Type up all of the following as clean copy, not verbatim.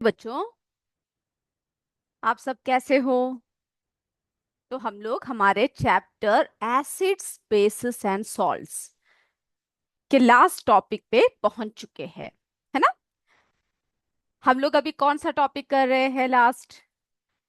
बच्चों, आप सब कैसे हो। तो हम लोग हमारे chapter acids bases and salts के लास्ट टॉपिक पे पहुंच चुके हैं, है ना। हम लोग अभी कौन सा टॉपिक कर रहे हैं last?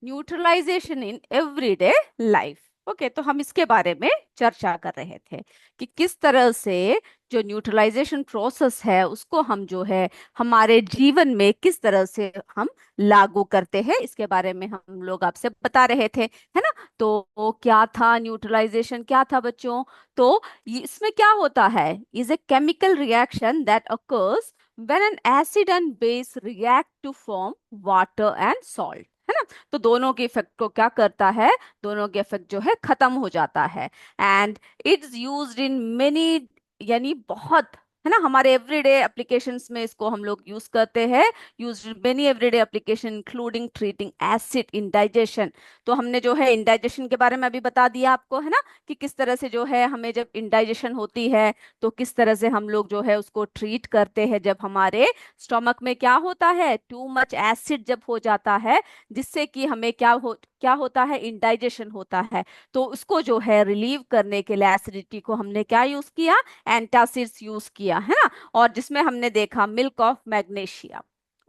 Neutralization in everyday life. Okay, तो हम इसके बारे में चर्चा कर रहे थे कि किस तरह से जो न्यूट्रलाइजेशन प्रोसेस है उसको हम जो है हमारे जीवन में किस तरह से हम लागू करते हैं, इसके बारे में हम लोग आपसे बता रहे थे, है ना। तो वो क्या था, न्यूट्रलाइजेशन क्या था बच्चों? तो इसमें क्या होता है, is a chemical reaction that occurs when an acid and base react to form water and salt, है ना। तो दोनों के इफेक्ट को क्या करता है, दोनों के इफेक्ट जो है खत्म हो जाता है। And it's used in many, यानी बहुत, है ना, हमारे एवरीडे एप्लीकेशंस में इसको हम लोग यूज करते हैं। Used in many everyday application including treating acid in digestion. तो हमने जो है इंडाइजेशन के बारे में अभी बता दिया आपको, है ना, कि किस तरह से जो है हमें जब इंडाइजेशन होती है तो किस तरह से हम लोग जो है उसको ट्रीट करते हैं जब हमारे स्टमक में क्या होता है, टू मच एसिड जब हो जाता है, जिससे कि हमें क्या होता है, इंडाइजेशन होता है। तो उसको जो है रिलीव करने के लिए एसिडिटी को हमने क्या यूज किया, एंटासिड्स यूज किया, है ना। और जिसमें हमने देखा मिल्क ऑफ मैग्नीशिया।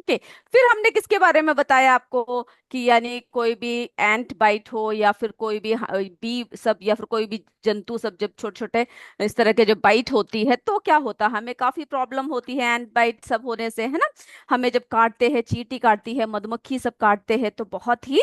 ओके, फिर हमने किसके बारे में बताया आपको कि यानी कोई भी एंट बाइट हो या फिर कोई भी बी सब या फिर कोई भी जंतु सब जब छोटे छोटे इस तरह के जब बाइट होती है तो क्या होता है, हमें काफी प्रॉब्लम होती है एंट बाइट सब होने से, है ना। हमें जब काटते हैं, चींटी काटती है, मधुमक्खी सब काटते हैं तो बहुत ही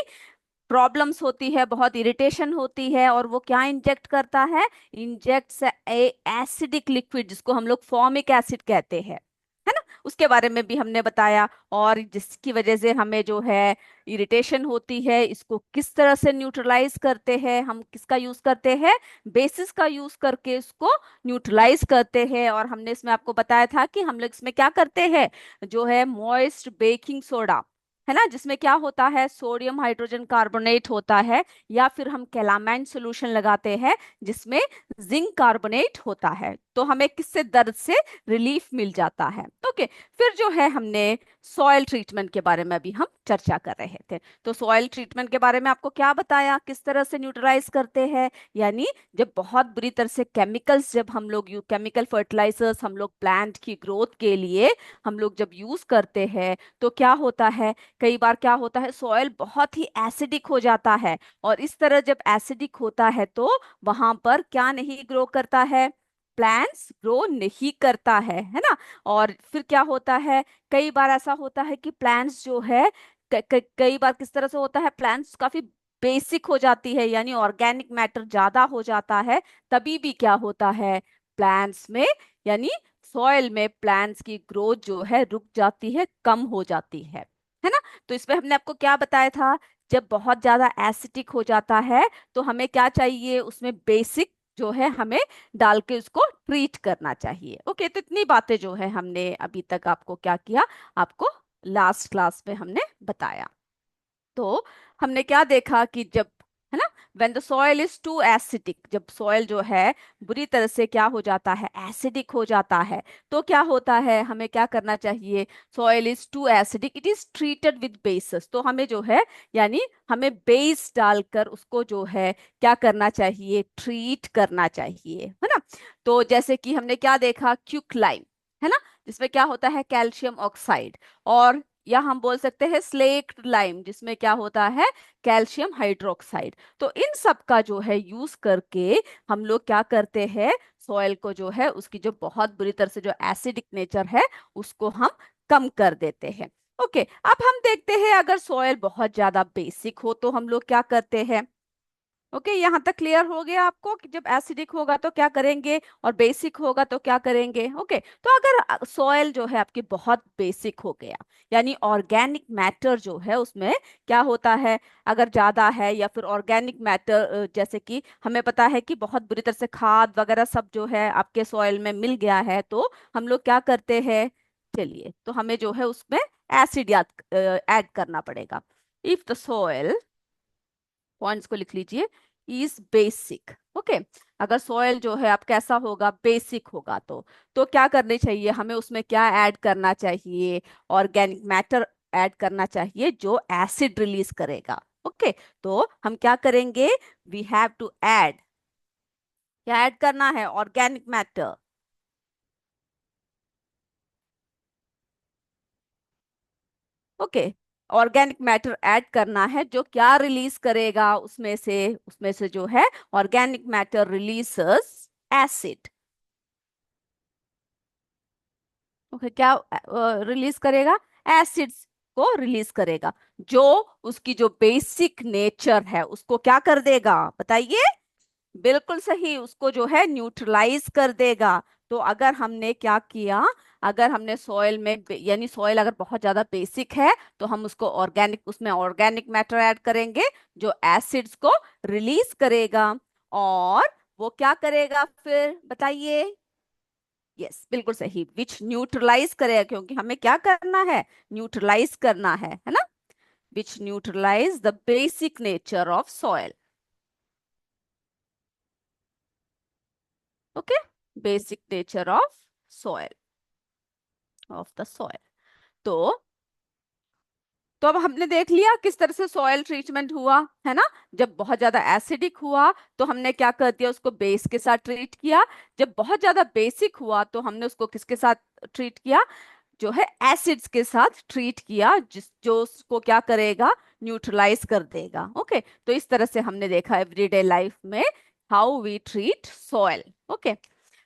प्रॉब्लम्स होती है, बहुत इरिटेशन होती है। और वो क्या इंजेक्ट करता है, इंजेक्ट्स ए एसिडिक लिक्विड जिसको हम लोग फॉर्मिक एसिड कहते हैं, है ना। उसके बारे में भी हमने बताया। और जिसकी वजह से हमें जो है इरिटेशन होती है, इसको किस तरह से न्यूट्रलाइज करते हैं, हम किसका यूज करते हैं, बेसिस का यूज करके इसको न्यूट्रलाइज करते हैं। और हमने इसमें आपको बताया था कि हम लोग इसमें क्या करते हैं, जो है मॉइस्ट बेकिंग सोडा, है ना, जिसमें क्या होता है, सोडियम हाइड्रोजन कार्बोनेट होता है, या फिर हम कैलामाइन सोल्यूशन लगाते हैं जिसमें जिंक कार्बोनेट होता है। तो हमें किससे, दर्द से रिलीफ मिल जाता है। ओके, फिर जो है हमने सॉइल ट्रीटमेंट के बारे में भी हम चर्चा कर रहे थे। तो सॉइल ट्रीटमेंट के बारे में आपको क्या बताया, किस तरह से न्यूट्रलाइज करते हैं, यानी जब बहुत बुरी तरह से केमिकल्स, जब हम लोग केमिकल फर्टिलाइजर्स हम लोग प्लांट की ग्रोथ के लिए हम लोग जब यूज करते हैं तो क्या होता है, कई बार क्या होता है, सॉइल बहुत ही एसिडिक हो जाता है। और इस तरह जब एसिडिक होता है तो वहां पर क्या नहीं ग्रो करता है, प्लांट्स ग्रो नहीं करता है ना। और फिर क्या होता है, कई बार ऐसा होता है कि प्लांट्स जो है कई बार किस तरह से होता है, प्लांट्स काफी बेसिक हो जाती है, यानी ऑर्गेनिक मैटर ज्यादा हो जाता है। तभी भी क्या होता है, प्लांट्स में, यानी सॉइल में प्लांट्स की ग्रोथ जो है रुक जाती है, कम हो जाती है ना। तो इसमें हमने आपको क्या बताया था, जब बहुत ज्यादा एसिडिक हो जाता है तो हमें क्या चाहिए, उसमें बेसिक जो है हमें डाल के उसको ट्रीट करना चाहिए। ओके, तो इतनी बातें जो है हमने अभी तक आपको क्या किया, आपको लास्ट क्लास में हमने बताया। तो हमने क्या देखा कि जब, है ना, when the soil is too acidic, जब सॉइल जो है बुरी तरह से क्या हो जाता है, एसिडिक हो जाता है, तो क्या होता है, हमें क्या करना चाहिए, soil is too acidic, it is treated with bases. तो हमें जो है, यानी हमें बेस डालकर उसको जो है क्या करना चाहिए, ट्रीट करना चाहिए, है ना। तो जैसे कि हमने क्या देखा, क्विकलाइम, है ना, जिसमें क्या होता है, कैल्शियम ऑक्साइड। और या हम बोल सकते हैं स्लेक्ट लाइम, जिसमें क्या होता है, कैल्शियम हाइड्रोक्साइड। तो इन सब का जो है यूज करके हम लोग क्या करते हैं, सॉइल को जो है उसकी जो बहुत बुरी तरह से जो एसिडिक नेचर है उसको हम कम कर देते हैं। ओके, अब हम देखते हैं अगर सॉइल बहुत ज्यादा बेसिक हो तो हम लोग क्या करते हैं। ओके, यहाँ तक क्लियर हो गया आपको कि जब एसिडिक होगा तो क्या करेंगे और बेसिक होगा तो क्या करेंगे। ओके, तो अगर सॉइल जो है आपकी बहुत बेसिक हो गया, यानी ऑर्गेनिक मैटर जो है उसमें क्या होता है, अगर ज्यादा है, या फिर ऑर्गेनिक मैटर जैसे कि हमें पता है कि बहुत बुरी तरह से खाद वगैरह सब जो है आपके सॉइल में मिल गया है, तो हम लोग क्या करते हैं, चलिए, तो हमें जो है उसमें एसिड याद ऐड करना पड़ेगा। इफ द सॉइल, पॉइंट्स को लिख लीजिए, इज बेसिक। ओके, अगर सॉइल जो है आप कैसा होगा, बेसिक होगा, तो क्या करनी चाहिए, हमें उसमें क्या ऐड करना चाहिए, ऑर्गेनिक मैटर ऐड करना चाहिए जो एसिड रिलीज करेगा। ओके, तो हम क्या करेंगे, वी हैव टू ऐड, क्या ऐड करना है, organic matter. Okay, organic matter add करना है जो क्या रिलीज करेगा, उसमें से जो है organic matter releases acid. Okay, क्या रिलीज करेगा, एसिड्स को रिलीज करेगा, जो उसकी जो बेसिक नेचर है उसको क्या कर देगा बताइए। बिल्कुल सही, उसको जो है न्यूट्रलाइज कर देगा। तो अगर हमने क्या किया, अगर हमने सॉइल में यानी सॉइल अगर बहुत ज्यादा बेसिक है तो हम उसको ऑर्गेनिक, उसमें ऑर्गेनिक मैटर ऐड करेंगे जो एसिड्स को रिलीज करेगा। और वो क्या करेगा फिर बताइए। यस, बिल्कुल सही, विच न्यूट्रलाइज करेगा, क्योंकि हमें क्या करना है, न्यूट्रलाइज करना है ना, which neutralise the basic nature of soil. Okay, basic nature of soil, of the soil. तो तो अब हमने देख लिया किस तरह से सॉइल ट्रीटमेंट हुआ है ना। जब बहुत ज्यादा एसिडिक हुआ तो हमने क्या कर दिया, उसको बेस के साथ ट्रीट किया। जब बहुत ज्यादा बेसिक हुआ तो हमने उसको किसके साथ ट्रीट किया, जो है एसिड्स के साथ ट्रीट किया, जिस जो उसको क्या करेगा, न्यूट्रलाइज कर देगा। ओके, तो इस तरह से हमने देखा एवरीडे लाइफ में how we treat soil. Okay,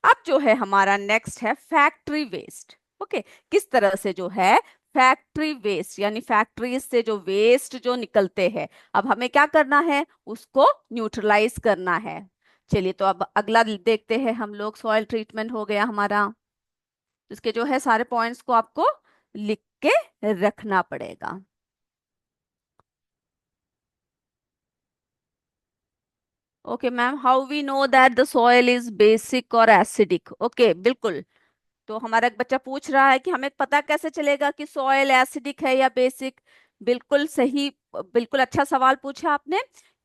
अब जो है हमारा नेक्स्ट है फैक्ट्री वेस्ट। ओके, किस तरह से जो है फैक्ट्री वेस्ट यानी फैक्ट्रीज से जो वेस्ट जो निकलते हैं, अब हमें क्या करना है, उसको न्यूट्रलाइज करना है। चलिए, तो अब अगला देखते हैं हम लोग, सॉइल ट्रीटमेंट हो गया हमारा। इसके जो है सारे पॉइंट्स को आपको लिख के रखना पड़ेगा। Okay ma'am, how we know that the soil is basic और एसिडिक। ओके, बिल्कुल। तो हमारा एक बच्चा पूछ रहा है कि हमें पता कैसे चलेगा कि सॉइल एसिडिक है या बेसिक। बिल्कुल सही, बिल्कुल अच्छा सवाल पूछा आपने।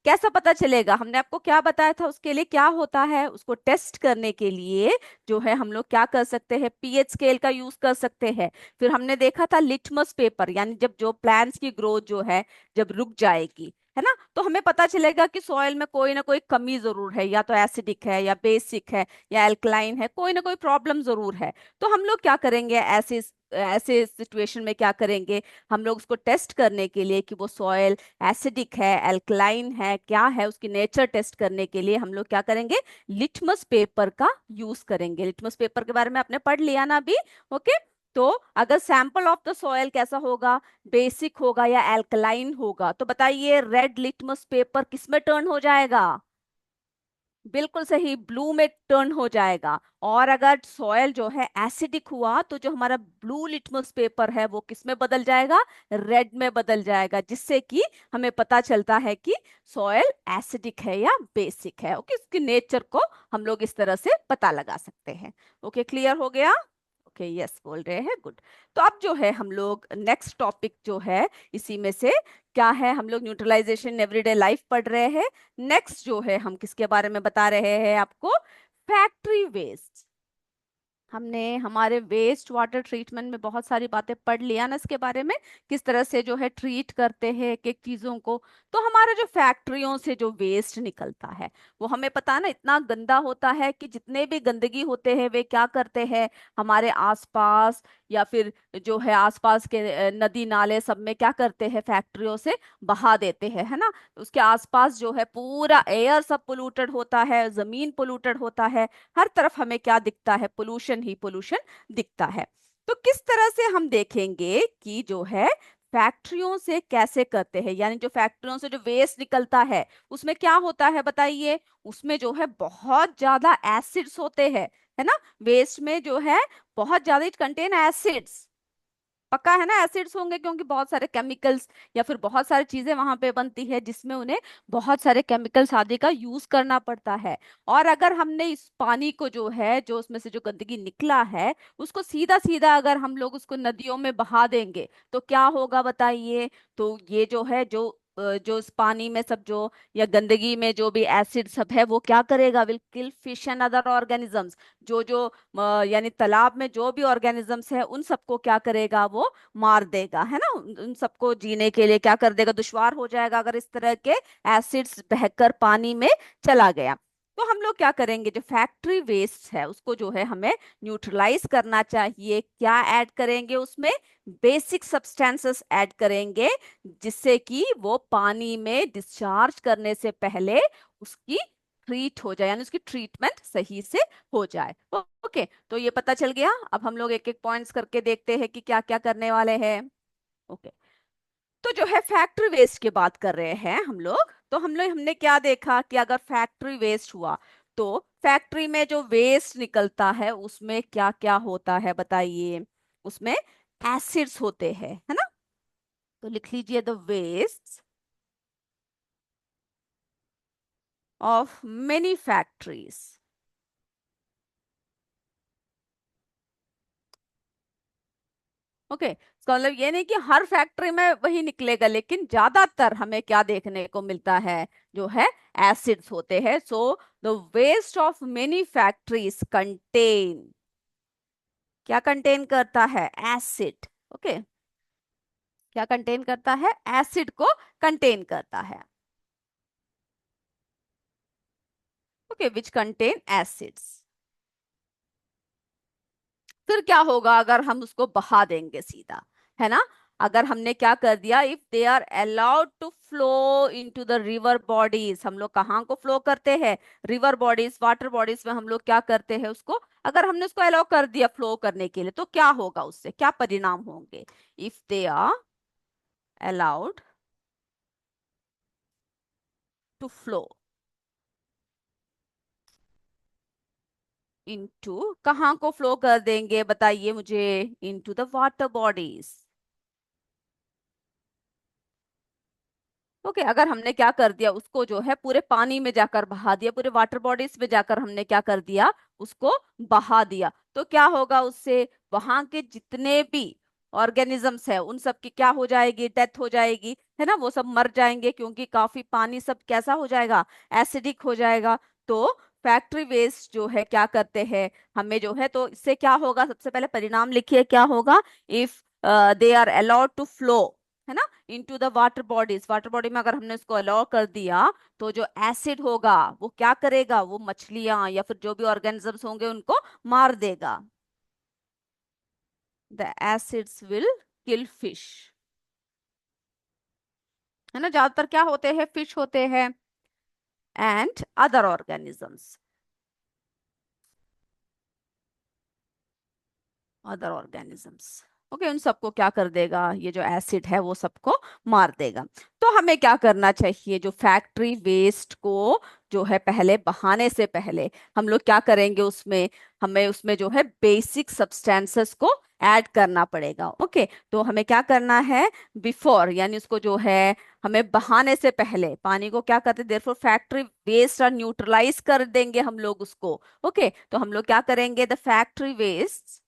कैसा पता चलेगा, हमने आपको क्या बताया था, उसके लिए क्या होता है, उसको टेस्ट करने के लिए जो है हम लोग क्या कर सकते हैं, पीएच स्केल का यूज कर सकते हैं। फिर हमने देखा था लिटमस पेपर, यानी जब जो प्लांट्स की ग्रोथ जो है जब रुक जाएगी, है ना, तो हमें पता चलेगा कि सॉइल में कोई ना कोई कमी जरूर है, या तो एसिडिक है या बेसिक है या एल्कलाइन है, कोई ना कोई प्रॉब्लम जरूर है। तो हम लोग क्या करेंगे, ऐसे ऐसे सिचुएशन में क्या करेंगे, हम लोग उसको टेस्ट करने के लिए कि वो सॉइल एसिडिक है, अल्कलाइन है, क्या है, उसकी नेचर टेस्ट करने के लिए हम लोग क्या करेंगे, लिटमस पेपर का यूज करेंगे। लिटमस पेपर के बारे में आपने पढ़ लिया ना अभी। ओके, तो अगर सैंपल ऑफ द सॉइल कैसा होगा, बेसिक होगा या अल्कलाइन होगा, तो बताइए रेड लिटमस पेपर किस में टर्न हो जाएगा। बिल्कुल सही, ब्लू में टर्न हो जाएगा। और अगर सॉयल जो है एसिडिक हुआ तो जो हमारा ब्लू लिटमस पेपर है वो किस में बदल जाएगा, रेड में बदल जाएगा, जिससे कि हमें पता चलता है कि सॉयल एसिडिक है या बेसिक है। ओके, इसके नेचर को हम लोग इस तरह से पता लगा सकते हैं। ओके, क्लियर हो गया। ओके, यस बोल रहे हैं, गुड। तो अब जो है हम लोग नेक्स्ट टॉपिक जो है इसी में से क्या है, हम लोग न्यूट्रलाइजेशन एवरीडे लाइफ पढ़ रहे हैं। नेक्स्ट जो है हम किसके बारे में बता रहे हैं आपको, फैक्ट्री वेस्ट। हमने हमारे वेस्ट वाटर ट्रीटमेंट में बहुत सारी बातें पढ़ लिया ना इसके बारे में, किस तरह से जो है ट्रीट करते हैं एक एक चीजों को। तो हमारा जो फैक्ट्रियों से जो वेस्ट निकलता है वो हमें पता ना इतना गंदा होता है कि जितने भी गंदगी होते हैं वे क्या करते हैं, हमारे आसपास या फिर जो है आसपास के नदी नाले सब में क्या करते हैं, फैक्ट्रियों से बहा देते हैं, है ना। उसके आसपास जो है पूरा एयर सब पोल्यूटेड होता है, जमीन पोल्यूटेड होता है, हर तरफ हमें क्या दिखता है, पोल्यूशन ही पोल्यूशन दिखता है। तो किस तरह से हम देखेंगे कि जो है फैक्ट्रियों से कैसे करते हैं, यानी जो फैक्ट्रियों से जो वेस्ट निकलता है उसमें क्या होता है बताइए, उसमें जो है बहुत ज्यादा एसिड्स होते हैं, है ना। वेस्ट में जो है बहुत ज्यादा इट कंटेन एसिड्स, पक्का है ना, एसिड्स होंगे क्योंकि बहुत सारे केमिकल्स या फिर बहुत सारी चीजें वहां पे बनती है जिसमें उन्हें बहुत सारे केमिकल्स आदि का यूज करना पड़ता है। और अगर हमने इस पानी को जो है, जो उसमें से जो गंदगी निकला है, उसको सीधा सीधा अगर हम लोग उसको नदियों में बहा देंगे तो क्या होगा बताइए। तो ये जो है जो जो इस पानी में सब जो या गंदगी में जो भी एसिड सब है वो क्या करेगा, will kill fish and other organisms. जो यानी तालाब में जो भी ऑर्गेनिजम्स है उन सबको क्या करेगा, वो मार देगा, है ना। उन सबको जीने के लिए क्या कर देगा, दुश्वार हो जाएगा अगर इस तरह के एसिड्स बहकर पानी में चला गया। तो हम लोग क्या करेंगे, जो फैक्ट्री वेस्ट है उसको जो है हमें न्यूट्रलाइज करना चाहिए। क्या ऐड करेंगे उसमें, बेसिक सब्सटेंसेस ऐड करेंगे, जिससे कि वो पानी में डिस्चार्ज करने से पहले उसकी ट्रीट हो जाए, यानी उसकी ट्रीटमेंट सही से हो जाए। ओके, तो ये पता चल गया। अब हम लोग एक एक पॉइंट्स करके देखते हैं कि क्या क्या करने वाले हैं। ओके, तो जो है फैक्ट्री वेस्ट की बात कर रहे हैं हम लोग। तो हम लोग हमने क्या देखा कि अगर फैक्ट्री वेस्ट हुआ तो फैक्ट्री में जो वेस्ट निकलता है उसमें क्या क्या होता है बताइए। उसमें एसिड्स होते हैं, है ना। तो लिख लीजिए, the waste of many factories. Okay, इसका मतलब ये नहीं कि हर फैक्ट्री में वही निकलेगा, लेकिन ज्यादातर हमें क्या देखने को मिलता है, जो है एसिड्स होते हैं। So the waste of many factories contain, क्या कंटेन करता है, एसिड। ओके, क्या कंटेन करता है, एसिड को कंटेन करता है। Okay, which contain acids. फिर क्या होगा अगर हम उसको बहा देंगे सीधा, है ना। अगर हमने क्या कर दिया, if they are allowed to flow into the river bodies, हम लोग कहाँ को फ्लो करते हैं, रिवर बॉडीज, वाटर बॉडीज में हम लोग क्या करते हैं उसको, अगर हमने उसको अलाउ कर दिया फ्लो करने के लिए, तो क्या होगा, उससे क्या परिणाम होंगे। If they are allowed to flow into, कहाँ को फ्लो कर देंगे बताइए मुझे, into the water bodies. Okay, अगर हमने क्या कर दिया, उसको जो है पूरे पानी में जाकर बहा दिया, पूरे वाटर बॉडीज में जाकर हमने क्या कर दिया, उसको बहा दिया, तो क्या होगा उससे, वहां के जितने भी ऑर्गेनिजम्स है उन सब की क्या हो जाएगी, डेथ हो जाएगी, है ना। वो सब मर जाएंगे क्योंकि काफी पानी सब कैसा हो जाएगा, एसिडिक हो जाएगा। तो फैक्ट्री वेस्ट जो है क्या करते हैं हमें जो है, तो इससे क्या होगा, सबसे पहले परिणाम लिखिए क्या होगा। If they are allowed to flow, है ना, into the water bodies, water body में अगर हमने इसको अलाउ कर दिया, तो जो एसिड होगा वो क्या करेगा, वो मछलियां या फिर जो भी ऑर्गेनिजम्स होंगे उनको मार देगा। The acids will kill fish, है ना। ज्यादातर क्या होते हैं, फिश होते हैं and other organisms, other organisms. Okay, उन सबको क्या कर देगा, ये जो एसिड है वो सबको मार देगा। तो हमें क्या करना चाहिए, जो फैक्ट्री वेस्ट को जो है पहले बहाने से पहले हम लोग क्या करेंगे, उसमें हमें उसमें जो है बेसिक सब्सटेंसेस को ऐड करना पड़ेगा। ओके, तो हमें क्या करना है, बिफोर, यानी उसको जो है हमें बहाने से पहले पानी को क्या करते, देयरफॉर फैक्ट्री वेस्ट और न्यूट्रलाइज कर देंगे हम लोग उसको। ओके, तो हम लोग क्या करेंगे, द फैक्ट्री वेस्ट,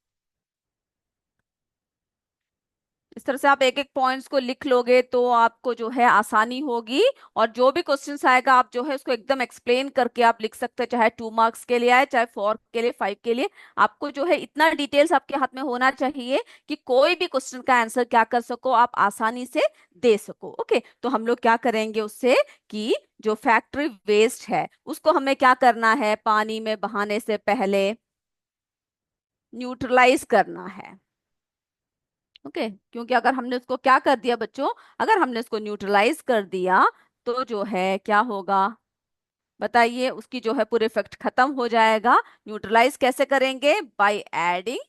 इस तरह से आप एक एक पॉइंट्स को लिख लोगे तो आपको जो है आसानी होगी। और जो भी क्वेश्चंस आएगा आप जो है उसको एकदम एक्सप्लेन करके आप लिख सकते हैं, चाहे 2 मार्क्स के लिए आए, चाहे 4 के लिए, 5 के लिए। आपको जो है इतना डिटेल्स आपके हाथ में होना चाहिए कि कोई भी क्वेश्चन का आंसर क्या कर सको, आप आसानी से दे सको। ओके, तो हम लोग क्या करेंगे उससे, कि जो फैक्ट्री वेस्ट है उसको हमें क्या करना है, पानी में बहाने से पहले न्यूट्रलाइज करना है। ओके, क्योंकि अगर हमने उसको क्या कर दिया बच्चों, अगर हमने उसको न्यूट्रलाइज कर दिया तो जो है क्या होगा बताइए, उसकी जो है पूरे इफेक्ट खत्म हो जाएगा। न्यूट्रलाइज कैसे करेंगे, बाय एडिंग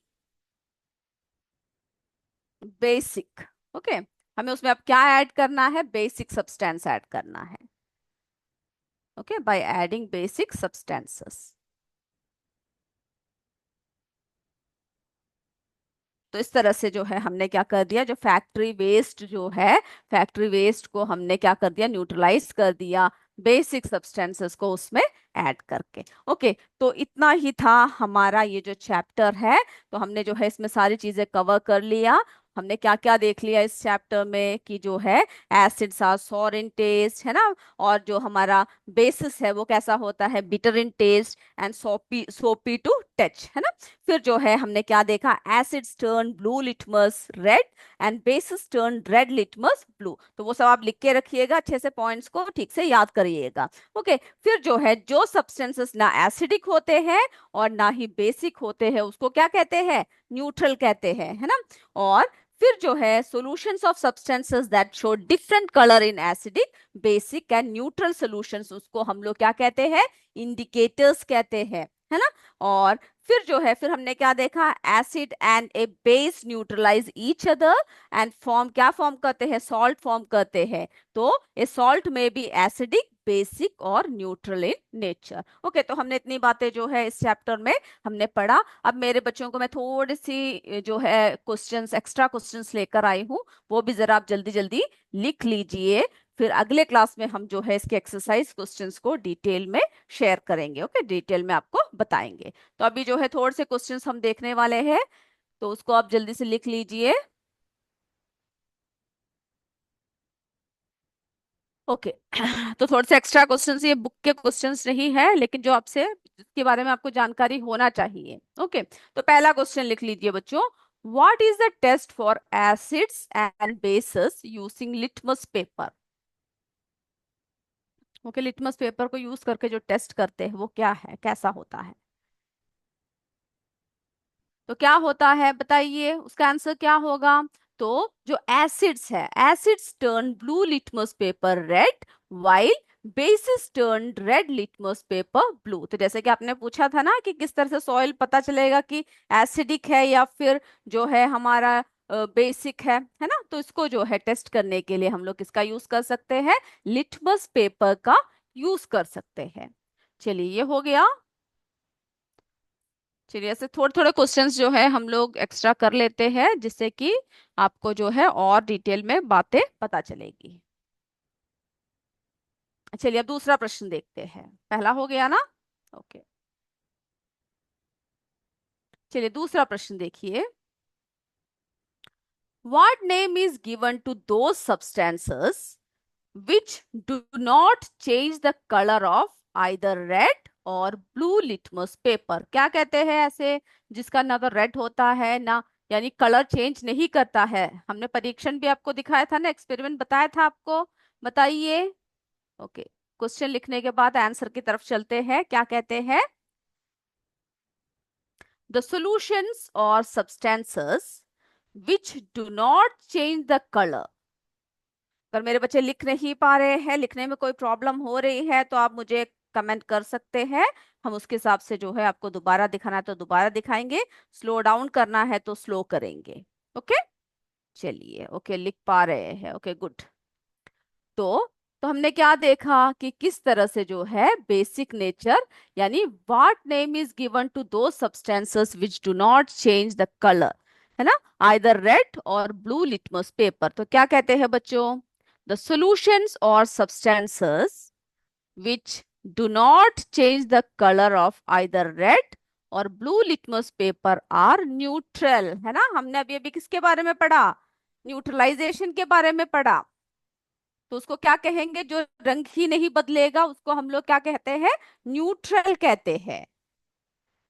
बेसिक। ओके, हमें उसमें अब क्या ऐड करना है, बेसिक सब्सटेंस ऐड करना है। Okay, by adding basic substances. तो इस तरह से जो है हमने क्या कर दिया, जो फैक्ट्री वेस्ट जो है, फैक्ट्री वेस्ट को हमने क्या कर दिया, न्यूट्रलाइज कर दिया बेसिक सब्सटेंसेस को उसमें ऐड करके। ओके, तो इतना ही था हमारा ये जो चैप्टर है। तो हमने जो है इसमें सारी चीजें कवर कर लिया। हमने क्या क्या देख लिया इस चैप्टर में कि जो है acids are sour in taste, है ना। और जो हमारा बेसिस है वो कैसा होता है, बिटर इन टेस्ट एंड सोपी सोपी टू टच, है ना। फिर जो है हमने क्या देखा, acids turn blue litmus red and bases turn red litmus blue. तो वो सब आप लिख के रखिएगा, अच्छे से पॉइंट्स को ठीक से याद करिएगा। ओके। फिर जो है जो सब्सटेंसेस ना एसिडिक होते हैं और ना ही बेसिक होते हैं उसको क्या कहते हैं, न्यूट्रल कहते हैं, है ना। और फिर जो है solutions of substances that show different colour in acidic basic and neutral solutions, उसको हम लोग क्या कहते हैं, इंडिकेटर्स कहते हैं, है ना। और फिर जो है फिर हमने क्या देखा, acid and a base neutralize each other and form क्या फॉर्म करते हैं, सॉल्ट फॉर्म करते हैं। तो ए सॉल्ट में बी एसिडिक बेसिक और न्यूट्रल इन नेचर। ओके, तो हमने इतनी बातें जो है इस चैप्टर में हमने पढ़ा। अब मेरे बच्चों को मैं थोड़ी सी जो है क्वेश्चंस, एक्स्ट्रा क्वेश्चंस लेकर आई हूँ, वो भी जरा आप जल्दी जल्दी लिख लीजिए। फिर अगले क्लास में हम जो है इसके एक्सरसाइज क्वेश्चंस को डिटेल में शेयर करेंगे। ओके, डिटेल में आपको बताएंगे। तो अभी जो है थोड़े से क्वेश्चंस हम देखने वाले हैं, तो उसको आप जल्दी से लिख लीजिए। ओके। तो थोड़े से एक्स्ट्रा क्वेश्चंस, ये बुक के क्वेश्चंस नहीं है, लेकिन जो आपसे जिसके बारे में आपको जानकारी होना चाहिए। ओके, तो पहला क्वेश्चन लिख लीजिए बच्चों, what is the test for acids and bases using litmus paper. Okay, litmus paper को यूज करके जो टेस्ट करते हैं वो क्या है, कैसा होता है। तो क्या होता है बताइए, उसका आंसर क्या होगा। तो जो एसिड्स है, acids turn blue litmus paper red, while basis turn red litmus paper blue. तो जैसे कि आपने पूछा था ना कि किस तरह से सॉइल पता चलेगा कि एसिडिक है या फिर जो है हमारा बेसिक है ना। तो इसको जो है टेस्ट करने के लिए हम लोग किसका यूज कर सकते हैं, लिटमस पेपर का यूज कर सकते हैं। चलिए ये हो गया। चलिए ऐसे थोड़े थोड़े क्वेश्चंस जो है हम लोग एक्स्ट्रा कर लेते हैं, जिससे कि आपको जो है और डिटेल में बातें पता चलेगी। चलिए अब दूसरा प्रश्न देखते हैं, पहला हो गया ना। ओके, चलिए दूसरा प्रश्न देखिए, what name is given to those substances which do not change the color of either red और blue litmus paper। क्या कहते हैं ऐसे जिसका ना तो रेड होता है ना, यानी कलर चेंज नहीं करता है। हमने परीक्षण भी आपको दिखाया था ना, एक्सपेरिमेंट बताया था आपको, बताइए। ओके, क्वेश्चन लिखने के बाद आंसर की तरफ चलते हैं, क्या कहते हैं, the solutions or substances which do not change the color। अगर मेरे बच्चे लिख नहीं पा रहे हैं, लिखने में कोई प्रॉब्लम हो रही है, तो आप मुझे कमेंट कर सकते हैं। हम उसके हिसाब से जो है आपको दोबारा दिखाना है तो दोबारा दिखाएंगे, स्लो डाउन करना है तो स्लो करेंगे। ओके, चलिए। ओके, लिख पा रहे हैं, ओके गुड। तो हमने क्या देखा कि किस तरह से जो है बेसिक नेचर, यानी what name is given to दो substances which do not change the colour, है ना, आइदर रेड और ब्लू लिटमस पेपर। तो क्या कहते हैं बच्चों, द सॉल्यूशंस और substances which do not change the colour of either red और blue litmus paper are neutral, है ना। हमने अभी अभी किसके बारे में पढ़ा, न्यूट्रलाइजेशन के बारे में पढ़ा। तो उसको क्या कहेंगे, जो रंग ही नहीं बदलेगा उसको हम लोग क्या कहते हैं, न्यूट्रल कहते हैं।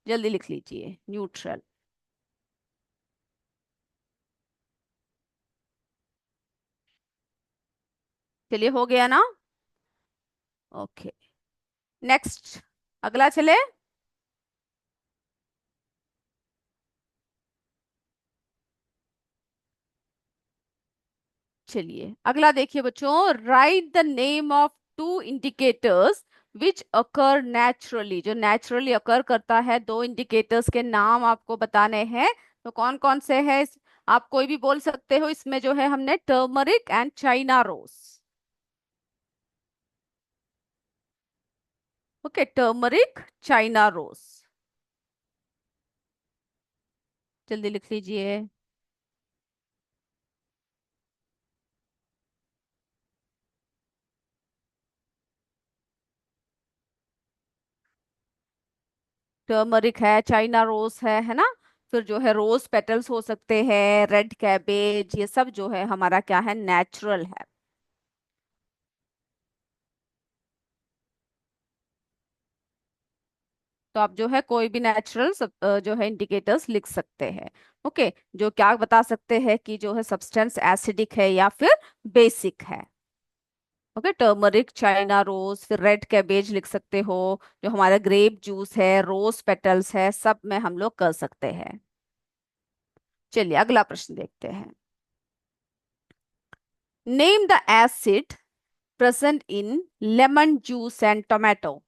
जल्दी लिख लीजिए, न्यूट्रल। चलिए हो गया ना। ओके, नेक्स्ट, अगला चले। चलिए अगला देखिए बच्चों, write the name of two indicators which occur naturally. जो नेचुरली अकर करता है, दो इंडिकेटर्स के नाम आपको बताने हैं। तो कौन कौन से हैं आप कोई भी बोल सकते हो। इसमें जो है हमने turmeric and China rose. Okay, turmeric China rose, जल्दी लिख लीजिए। टर्मरिक है, चाइना रोज है ना। फिर जो है रोज पेटल्स हो सकते हैं, रेड कैबेज, ये सब जो है हमारा क्या है, नेचुरल है। तो आप जो है कोई भी नेचुरल सब जो है इंडिकेटर्स लिख सकते हैं। ओके, जो क्या बता सकते हैं कि जो है सब्सटेंस एसिडिक है या फिर बेसिक है। ओके, टर्मरिक, चाइना रोज, फिर रेड कैबेज लिख सकते हो। जो हमारा ग्रेप जूस है, रोज पेटल्स है, सब में हम लोग कर सकते हैं। चलिए अगला प्रश्न देखते हैं। Name the acid present in lemon juice and tomato.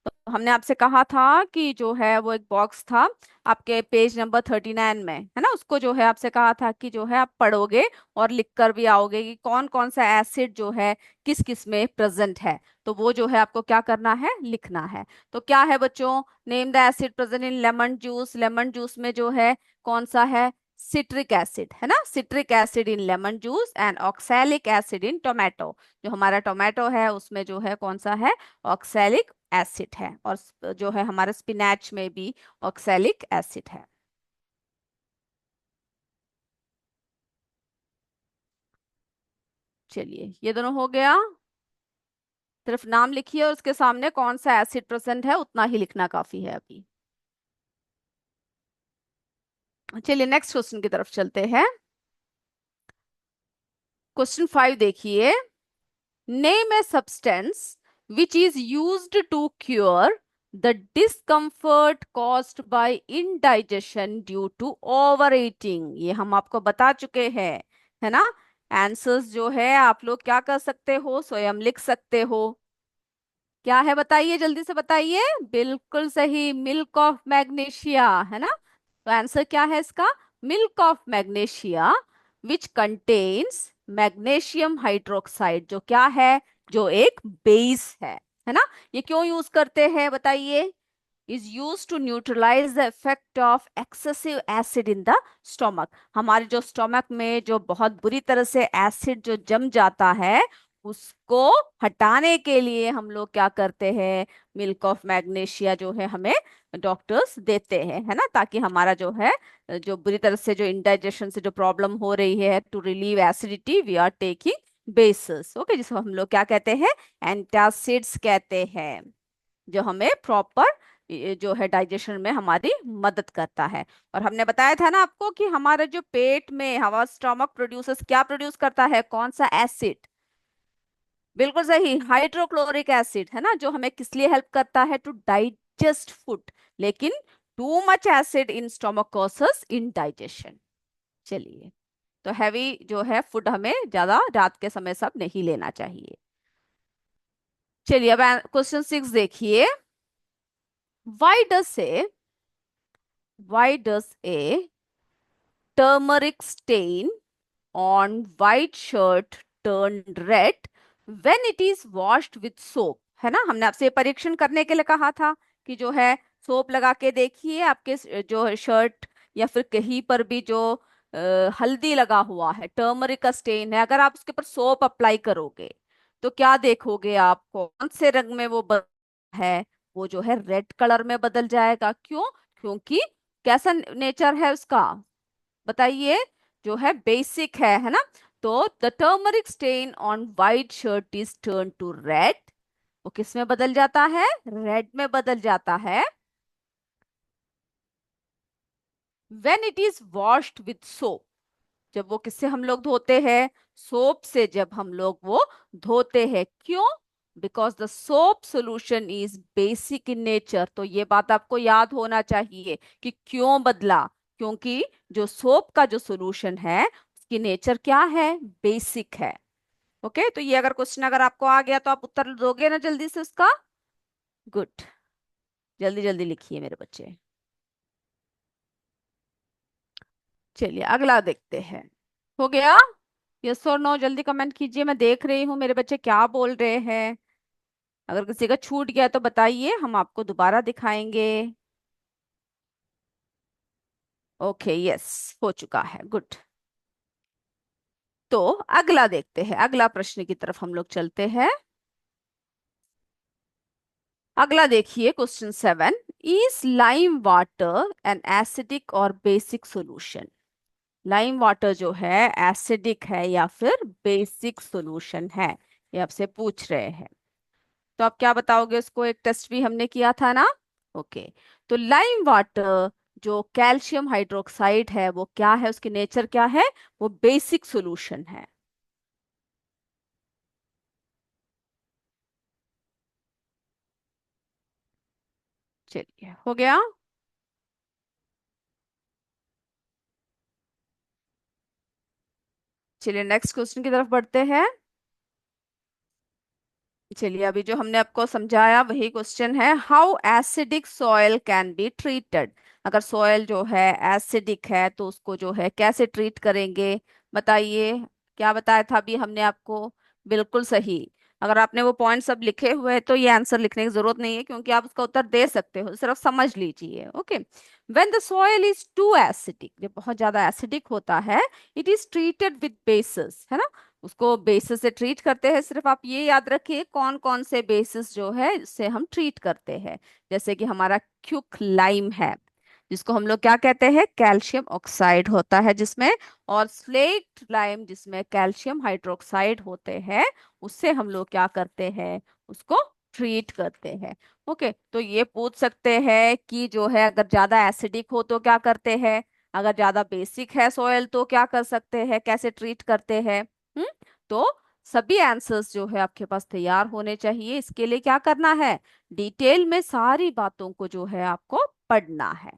तो हमने आपसे कहा था कि जो है वो एक बॉक्स था आपके पेज नंबर 39 में, है ना, उसको जो है आपसे कहा था कि जो है आप पढ़ोगे और लिख कर भी आओगे कि कौन कौन सा एसिड जो है किस किस में प्रेजेंट है। तो वो जो है आपको क्या करना है, लिखना है। तो क्या है बच्चों, name the acid present in lemon juice. Lemon juice में जो है कौन सा है, सिट्रिक एसिड, है ना, citric acid in lemon juice and oxalic acid in tomato. जो हमारा टोमेटो है उसमें जो है कौन सा है, ऑक्सैलिक एसिड है। और जो है हमारे स्पिनैच में भी ऑक्सैलिक एसिड है। चलिए ये दोनों हो गया। सिर्फ नाम लिखिए और उसके सामने कौन सा एसिड प्रेजेंट है उतना ही लिखना काफी है अभी। चलिए नेक्स्ट क्वेश्चन की तरफ चलते हैं। क्वेश्चन 5 देखिए। Name a substance which is used to cure the discomfort caused by indigestion due to overeating। ये हम आपको बता चुके हैं, है ना। आंसर्स जो है आप लोग क्या कर सकते हो, स्वयं लिख सकते हो। क्या है बताइए, जल्दी से बताइए। बिल्कुल सही, मिल्क ऑफ मैग्नीशिया, है ना। तो आंसर क्या है इसका, milk of magnesia which contains magnesium hydroxide, जो क्या है, जो एक बेस है ना। ये क्यों यूज करते हैं बताइए। Is use to neutralize the effect of excessive acid in the stomach. हमारे जो स्टोमक में जो बहुत बुरी तरह से एसिड जो जम जाता है, उसको हटाने के लिए हम लोग क्या करते हैं, मिल्क ऑफ मैग्नीशिया जो है हमें डॉक्टर्स देते हैं, है ना, ताकि हमारा जो है जो बुरी तरह से जो इंडाइजेशन से जो प्रॉब्लम हो रही है, to relieve acidity we are taking bases. Okay, जिसको हम लोग क्या कहते हैं, एंटासिड्स कहते हैं, जो हमें प्रॉपर जो है डाइजेशन में हमारी मदद करता है। और हमने बताया था ना आपको कि हमारे जो पेट में हमारा स्टमक प्रोड्यूसर्स क्या प्रोड्यूस करता है, कौन सा एसिड। बिल्कुल सही, हाइड्रोक्लोरिक एसिड, है ना, जो हमें किस लिए हेल्प करता है, टू डाइजेस्ट फूड। लेकिन too much acid in stomach causes indigestion. चलिए, तो हैवी जो है फूड हमें ज्यादा रात के समय सब नहीं लेना चाहिए। चलिए अब क्वेश्चन 6 देखिए। why does a why does a turmeric stain on white shirt turn red when it is washed with soap। है ना, हमने आपसे ये परीक्षण करने के लिए कहा था कि जो है सोप लगा के देखिए आपके जो शर्ट या फिर कहीं पर भी जो हल्दी लगा हुआ है, टर्मरिक का स्टेन है, अगर आप उसके ऊपर सोप अप्लाई करोगे तो क्या देखोगे आप, कौन से रंग में वो है, वो जो है रेड कलर में बदल जाएगा। क्यों, क्योंकि कैसा नेचर है उसका बताइए, जो है बेसिक है ना। तो the turmeric stain on white shirt is turn to red. वो किस में बदल जाता है, रेड में बदल जाता है, when it is washed with soap. जब वो किससे हम लोग धोते हैं, सोप से जब हम लोग वो धोते हैं। क्यों, because the soap solution is basic in nature. तो ये बात आपको याद होना चाहिए कि क्यों बदला, क्योंकि जो सोप का जो सोल्यूशन है उसकी नेचर क्या है, बेसिक है। ओके, तो ये अगर क्वेश्चन अगर आपको आ गया तो आप उत्तर दोगे ना जल्दी से उसका। गुड, जल्दी जल्दी लिखिए मेरे बच्चे। चलिए अगला देखते हैं। हो गया, यस और नो जल्दी कमेंट कीजिए, मैं देख रही हूँ मेरे बच्चे क्या बोल रहे हैं। अगर किसी का छूट गया तो बताइए, हम आपको दोबारा दिखाएंगे। ओके यस, हो चुका है, गुड। तो अगला देखते हैं, अगला प्रश्न की तरफ हम लोग चलते हैं। अगला देखिए question 7। Is lime water an acidic और बेसिक सॉल्यूशन? लाइम वाटर जो है एसिडिक है या फिर बेसिक सॉल्यूशन है, ये आपसे पूछ रहे हैं। तो आप क्या बताओगे उसको? एक टेस्ट भी हमने किया था ना। ओके। तो लाइम वाटर जो कैल्शियम हाइड्रोक्साइड है वो क्या है, उसकी नेचर क्या है? वो बेसिक सॉल्यूशन है। चलिए हो गया। चलिए नेक्स्ट क्वेश्चन की तरफ बढ़ते हैं। चलिए अभी जो हमने आपको समझाया वही क्वेश्चन है, how acidic soil can be treated? अगर सॉइल जो है एसिडिक है तो उसको जो है कैसे ट्रीट करेंगे? बताइए। क्या बताया था अभी हमने आपको? बिल्कुल सही। अगर आपने वो पॉइंट सब लिखे हुए हैं तो ये आंसर लिखने की जरूरत नहीं है, क्योंकि आप उसका उत्तर दे सकते हो, सिर्फ समझ लीजिए। Okay. When the soil is too acidic, जब बहुत ज्यादा एसिडिक होता है, it is treated with bases, है ना? उसको बेसिस से ट्रीट करते हैं। सिर्फ आप ये याद रखिए कौन कौन से बेसिस जो है इससे हम ट्रीट करते हैं। जैसे कि हमारा क्युक लाइम है, जिसको हम लोग क्या कहते हैं? कैल्शियम ऑक्साइड होता है जिसमें। और स्लेट लाइम जिसमें कैल्शियम हाइड्रोक्साइड होते हैं, उससे हम लोग क्या करते हैं? उसको ट्रीट करते हैं। ओके। तो ये पूछ सकते हैं कि जो है अगर ज्यादा एसिडिक हो तो क्या करते हैं, अगर ज्यादा बेसिक है सॉइल तो क्या कर सकते हैं, कैसे ट्रीट करते हैं। हम्म। तो सभी आंसर्स जो है आपके पास तैयार होने चाहिए। इसके लिए क्या करना है? डिटेल में सारी बातों को जो है आपको पढ़ना है।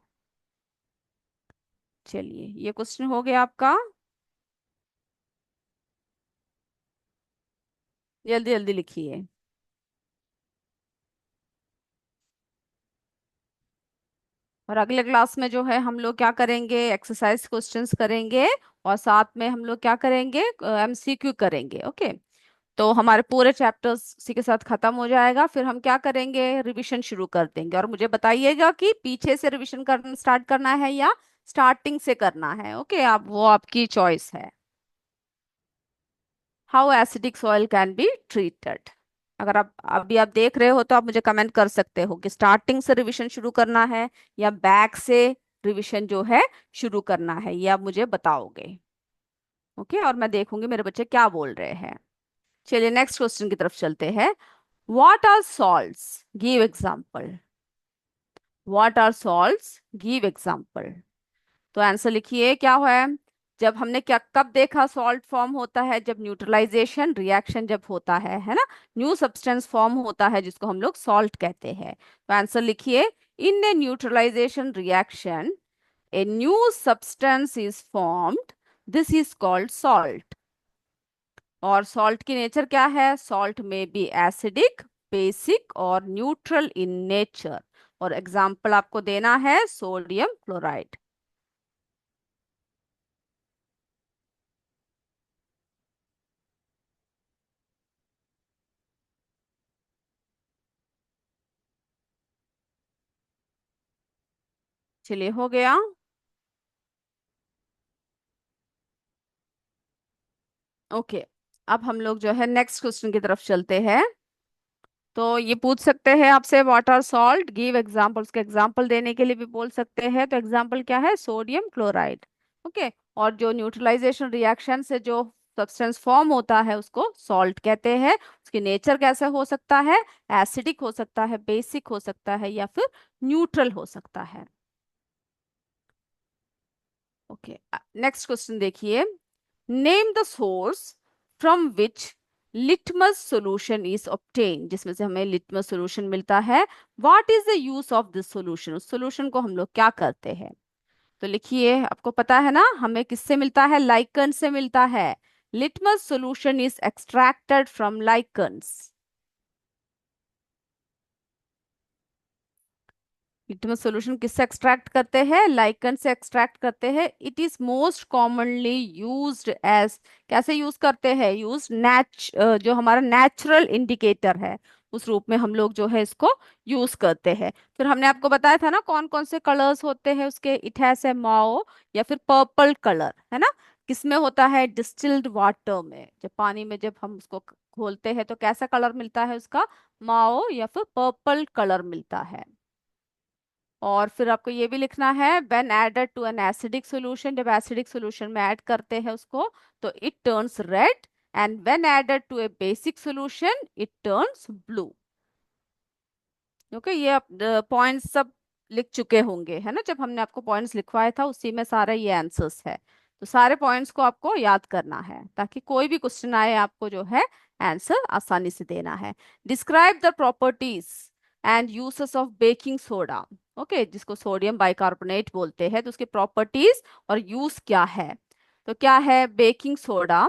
चलिए ये क्वेश्चन हो गया आपका। जल्दी जल्दी लिखिए। और अगले क्लास में जो है हम लोग क्या करेंगे? एक्सरसाइज क्वेश्चंस करेंगे। और साथ में हम लोग क्या करेंगे? एमसीक्यू करेंगे। ओके। तो हमारे पूरे चैप्टर्स इसी के साथ खत्म हो जाएगा, फिर हम क्या करेंगे? रिवीजन शुरू कर देंगे। और मुझे बताइएगा कि पीछे से रिवीजन करना स्टार्ट करना है या स्टार्टिंग से करना है। ओके, आप वो आपकी चॉइस है। How acidic soil can be treated? अगर आप अभी आप देख रहे हो तो आप मुझे कमेंट कर सकते हो कि स्टार्टिंग से रिवीजन शुरू करना है या बैक से रिवीजन जो है शुरू करना है, ये आप मुझे बताओगे। ओके, और मैं देखूंगी मेरे बच्चे क्या बोल रहे हैं। चलिए नेक्स्ट क्वेश्चन की तरफ चलते हैं। What are salts? Give example. What are salts? Give example. तो आंसर लिखिए क्या है। जब हमने क्या कब देखा सॉल्ट फॉर्म होता है? जब न्यूट्रलाइजेशन रिएक्शन जब होता है ना? न्यू सब्सटेंस फॉर्म होता है जिसको हम लोग सॉल्ट कहते हैं। तो आंसर लिखिए, in a neutralisation reaction a new substance is formed, this is called salt. और सॉल्ट की नेचर क्या है? सॉल्ट में बी एसिडिक, बेसिक और न्यूट्रल इन नेचर। और एग्जाम्पल आपको देना है सोडियम क्लोराइड। चलिए हो गया। ओके। अब हम लोग जो है नेक्स्ट क्वेश्चन की तरफ चलते हैं। तो ये पूछ सकते हैं आपसे what are salt, give examples के एग्जांपल देने के लिए भी बोल सकते हैं। तो एग्जांपल क्या है? Sodium chloride. ओके। और जो न्यूट्रलाइजेशन रिएक्शन से जो सब्सटेंस फॉर्म होता है उसको सॉल्ट कहते हैं। उसकी नेचर कैसे हो सकता है? एसिडिक हो सकता है, बेसिक हो सकता है या फिर न्यूट्रल हो सकता है। ओके। नेक्स्ट क्वेश्चन देखिए। Name the source from which litmus solution is obtain, जिसमें से हमें लिटमस सॉल्यूशन मिलता है। What is the use of this solution? उस सॉल्यूशन को हम लोग क्या करते हैं? तो लिखिए, आपको पता है ना हमें किससे मिलता है? लाइकन से मिलता है। Litmus solution is extracted from lichens. Litmus solution किससे एक्सट्रैक्ट करते हैं? लाइकन से एक्सट्रैक्ट करते हैं। It is most commonly used as, कैसे यूज करते हैं? यूज जो हमारा नेचुरल इंडिकेटर है उस रूप में हम लोग जो है इसको यूज करते हैं। फिर हमने आपको बताया था ना कौन कौन से कलर्स होते हैं उसके। इट हैज ए माओ या फिर पर्पल कलर, है ना? किसमें होता है? डिस्टिल्ड वाटर में। जब पानी में जब हम उसको घोलते हैं तो कैसा कलर मिलता है उसका? माओ या फिर पर्पल कलर मिलता है। और फिर आपको ये भी लिखना है, when added to an acidic solution, जब एसिडिक सॉल्यूशन में ऐड करते हैं उसको तो it turns red, and when added to a basic solution it turns blue. Okay, ये आप पॉइंट्स सब लिख चुके होंगे, है ना? जब हमने आपको पॉइंट्स लिखवाया था उसी में सारा ये आंसर्स है। तो सारे पॉइंट्स को आपको याद करना है ताकि कोई भी क्वेश्चन आए आपको जो है आंसर आसानी से देना है। Describe the properties and uses of baking soda. Okay, जिसको सोडियम बाइकार्बोनेट बोलते हैं, तो उसके प्रॉपर्टीज और यूज क्या है? तो क्या है baking soda?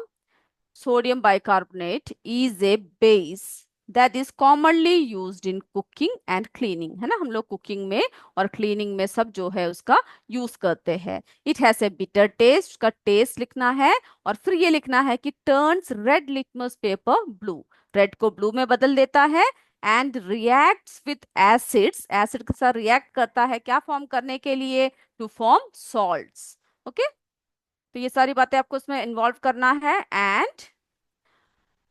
sodium bicarbonate is a base that is commonly used in cooking and cleaning, है ना? हम लोग कुकिंग में और क्लीनिंग में सब जो है उसका यूज करते हैं। It has a bitter taste, उसका टेस्ट लिखना है। और फिर ये लिखना है कि turns red litmus paper blue, red को ब्लू में बदल देता है। And reacts with acids, acid के साथ रिएक्ट करता है क्या फॉर्म करने के लिए? To form salts. ओके, तो ये सारी बातें आपको इसमें इन्वॉल्व करना है। एंड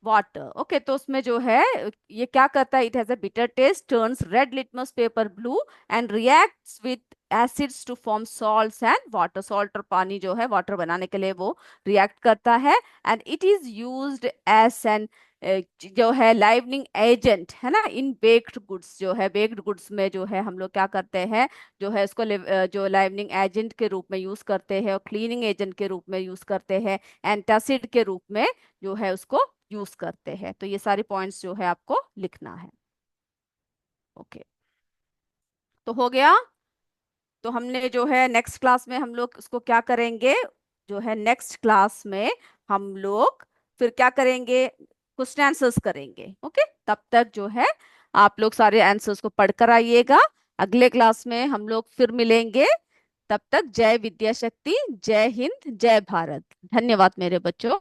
वाटर, ओके, तो उसमें जो है ये क्या करता है? It has a bitter taste, turns red litmus paper blue, and reacts with acids to form salts and water. Salt और पानी जो है वाटर बनाने के लिए वो रिएक्ट करता है। And it is used as an जो है लाइवनिंग एजेंट, है ना? इन बेक्ड गुड्स, जो है बेक्ड गुड्स में जो है हम लोग क्या करते हैं, जो है इसको जो लाइवनिंग एजेंट के रूप में यूज करते हैं, और क्लीनिंग एजेंट के रूप में यूज करते हैं, एंटासिड के रूप में जो है उसको यूज करते हैं। तो ये सारी पॉइंट्स जो है आपको लिखना है। ओके, तो हो गया। तो हमने जो है नेक्स्ट क्लास में हम लोग उसको क्या करेंगे, जो है नेक्स्ट क्लास में हम लोग फिर क्या करेंगे? क्वेश्चन आंसर्स करेंगे। ओके, तब तक जो है आप लोग सारे आंसर्स को पढ़कर आइएगा। अगले क्लास में हम लोग फिर मिलेंगे। तब तक जय विद्या शक्ति, जय हिंद, जय भारत। धन्यवाद मेरे बच्चों।